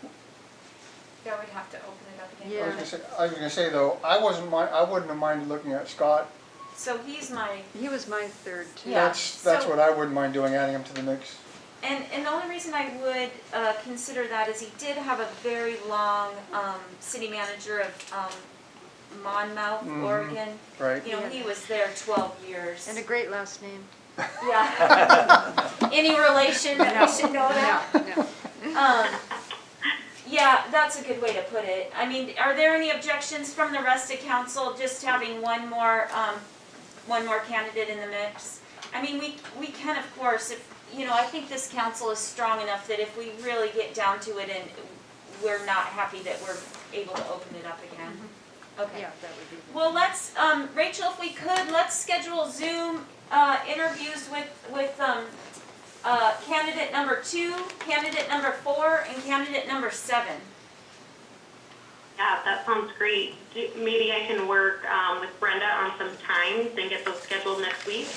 Yeah, we'd have to open it up again. Yeah. I was gonna say though, I wouldn't have minded looking at Scott. So he's my, He was my third too. Yeah. That's so- what I wouldn't mind doing, adding him to the mix. and the only reason I would consider that is he did have a very long city manager of Monmouth, Mhm. Oregon. Right. You know, he was there 12 years. And a great last name. Yeah. Any relation that I should know that? No. Yeah, that's a good way to put it. I mean, are there any objections from the rest of council just having one more candidate in the mix? I mean, we can, of course, if, you know, I think this council is strong enough that if we really get down to it and we're not happy that we're able to open it up again. Okay. Yeah, that would be. Well, let's, Rachel, if we could, let's schedule Zoom interviews with candidate number 2, candidate number 4, and candidate number 7. Yeah, that sounds great. Maybe I can work with Brenda on some times and get those scheduled next week.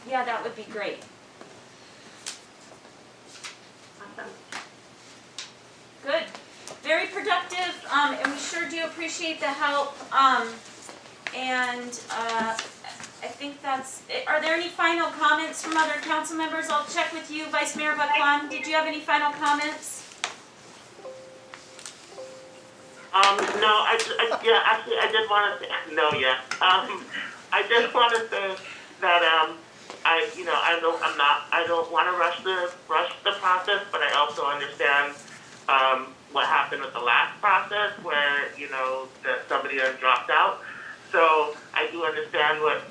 Yeah, that would be great. Awesome. Good. Very productive, and we sure do appreciate the help. I think that's it. Are there any final comments from other council members? I'll check with you, Vice Mayor Buckland. Did you have any final comments? No, actually, I did want to say, no, yeah. I did want to say that, I don't want to rush the process, but I also understand, what happened with the last process where, that somebody had dropped out. So I do understand what,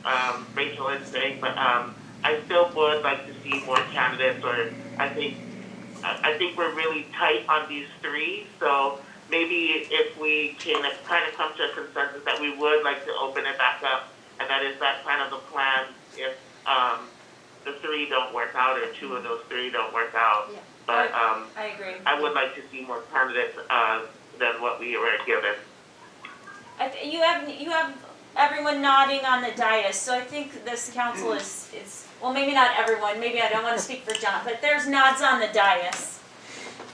Rachel is saying, but, I still would like to see more candidates, or I think we're really tight on these 3, so maybe if we can kind of come to a consensus that we would like to open it back up, and that is that kind of the plan if the 3 don't work out, or 2 of those 3 don't work out. Yeah. But I agree. I would like to see more candidates than what we were given. You have everyone nodding on the dais, so I think this council is well, maybe not everyone, maybe I don't want to speak for John, but there's nods on the dais.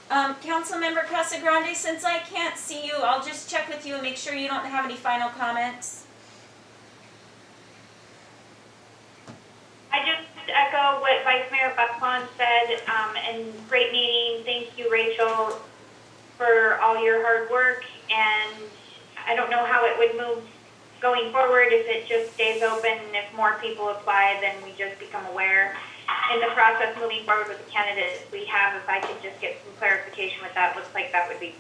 Councilmember Casagrande, since I can't see you, I'll just check with you and make sure you don't have any final comments. I just echo what Vice Mayor Buckland said, and great meeting. Thank you, Rachel, for all your hard work. And I don't know how it would move going forward if it just stays open. If more people apply, then we just become aware. In the process moving forward with the candidates we have, if I could just get some clarification with that, looks like that would be.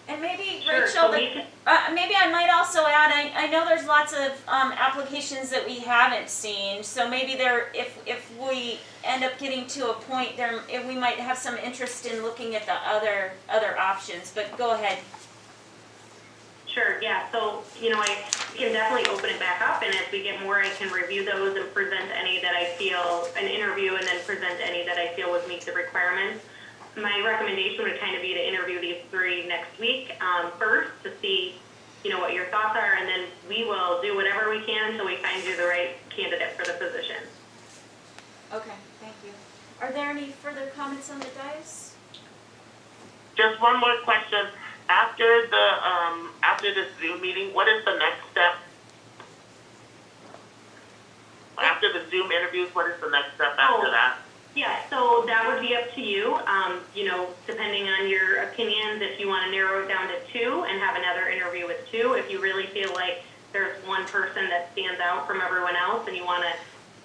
And maybe, Sure, Rachel, so we can- maybe I might also add, I know there's lots of applications that we haven't seen, so maybe if we end up getting to a point there, we might have some interest in looking at the other options, but go ahead. Sure, yeah, so, we can definitely open it back up, and as we get more, I can review those and present any that I feel, an interview, and then present any that I feel would meet the requirements. My recommendation would kind of be to interview these 3 next week, first, to see, what your thoughts are, and then we will do whatever we can until we find you the right candidate for the position. Okay, thank you. Are there any further comments on the dais? Just one more question. After the Zoom meeting, what is the next step? After the Zoom interviews, what is the next step after that? Yeah, so that would be up to you, depending on your opinions, if you want to narrow it down to 2 and have another interview with 2, if you really feel like there's one person that stands out from everyone else and you want to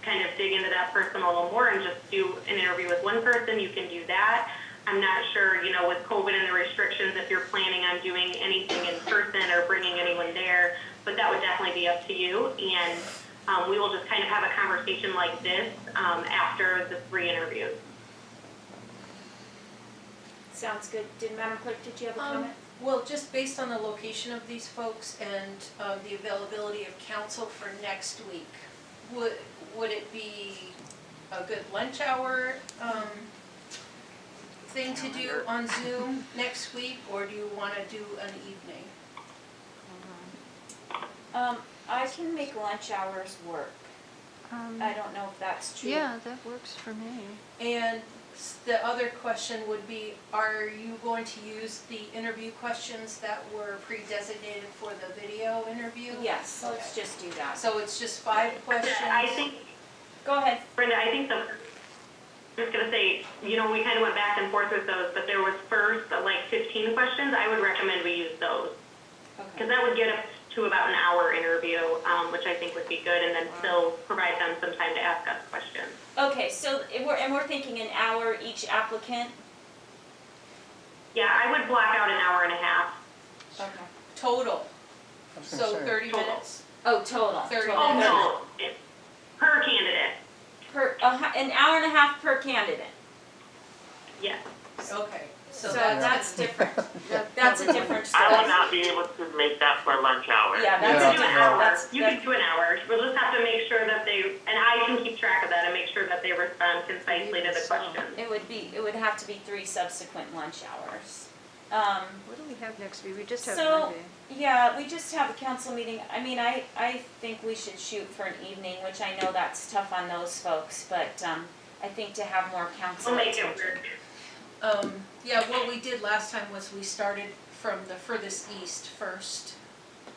kind of dig into that person a little more and just do an interview with one person, you can do that. I'm not sure, with COVID and the restrictions, if you're planning on doing anything in person or bringing anyone there, but that would definitely be up to you. And we will just kind of have a conversation like this after the 3 interviews. Sounds good. Madam Clerk, did you have a comment? Well, just based on the location of these folks and the availability of council for next week, would it be a good lunch hour thing to do on Zoom next week, or do you want to do an evening? I can make lunch hours work. I don't know if that's true. Yeah, that works for me. And the other question would be, are you going to use the interview questions that were pre-designated for the video interview? Yes, let's just do that. So it's just 5 questions? I think, Go ahead. Brenda, I think I'm just gonna say, you know, we kind of went back and forth with those, but there was first, like 15 questions. I would recommend we use those. Because Okay. that would get us to about an hour interview, which I think would be good, and then still provide them some time to ask us questions. Okay, so we're thinking an hour each applicant? Yeah, I would block out an hour and a half. Okay. Total, I was gonna so say. 30 Total. minutes. Oh, total. 30 total. Oh, minutes. no, per candidate, An hour and a half per candidate. yes. Okay, so So that's, that's different. That- That's that a would different work. I will story. not be able to make that for lunch hour. Yeah, You that's can a do an different, hour, that's, you can do an hour. We'll just have to make sure that they, and I can keep track of that and make sure that they respond concisely to the questions. it would have to be 3 subsequent lunch hours. What do we have next week? We just have So, Monday. yeah, we just have a council meeting. I mean, I think we should shoot for an evening, which I know that's tough on those folks, but, I think to have more council We'll make it attention. work. yeah, what we did last time was we started from the furthest east first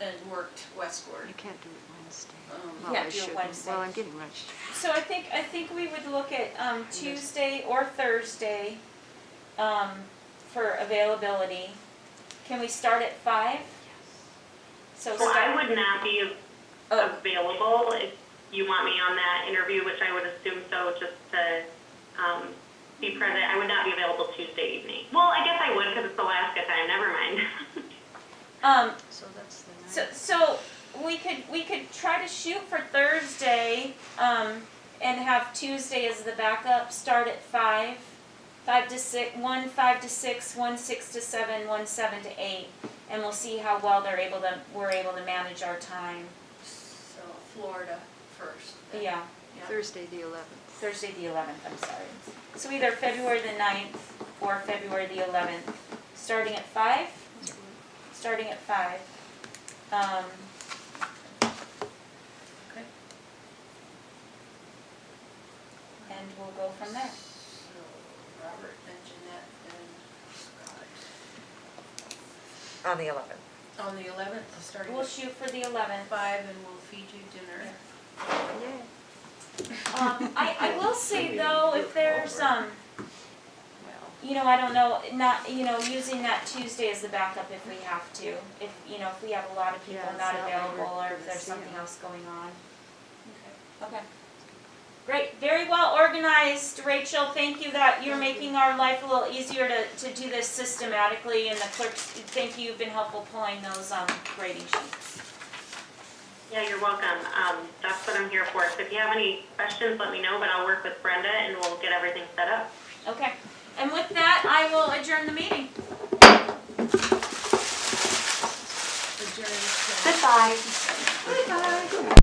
and worked westward. You can't do it Wednesday. Um, Well, Can't I do it shouldn't. Wednesday. Well, I'm getting lunch. So I think we would look at, Tuesday or Thursday, for availability. Can we start at 5? So So I start, would not be oh, available if you want me on that interview, which I would assume so, just to be present. I would not be available Tuesday evening. Well, I guess I would because it's Alaska time, never mind. So that's the night. so we could try to shoot for Thursday, and have Tuesday as the backup, start at 5 to 6, 1 5 to 6, 1 6 to 7, 1 7 to 8, and we'll see how well we're able to manage our time. So Florida first. then. Yeah, Thursday, the 11th. Thursday the 11th, I'm sorry. So either February the 9th or February the 11th, starting at 5? Starting at 5. Okay. And we'll go from there. So Robert and Jeanette and Scott. On the 11th. On the 11th, starting We'll at shoot for the 11th. 5 and we'll feed you dinner. Yay. I will say though, if there's, Well, you know, I don't know, not, you know, using that Tuesday as the backup if we have to. If, you know, if we have a lot of people Yeah, not so that way available we're or if gonna there's see something them. else going on. okay. Okay. Great, very well organized, Rachel. Thank you that you're making our life a little easier to do this systematically, and the clerks, thank you, you've been helpful pulling those grading sheets. Yeah, you're welcome. That's what I'm here for. So if you have any questions, let me know, but I'll work with Brenda and we'll get everything set up. Okay, and with that, I will adjourn the meeting. Adjourn. Goodbye. Bye-bye.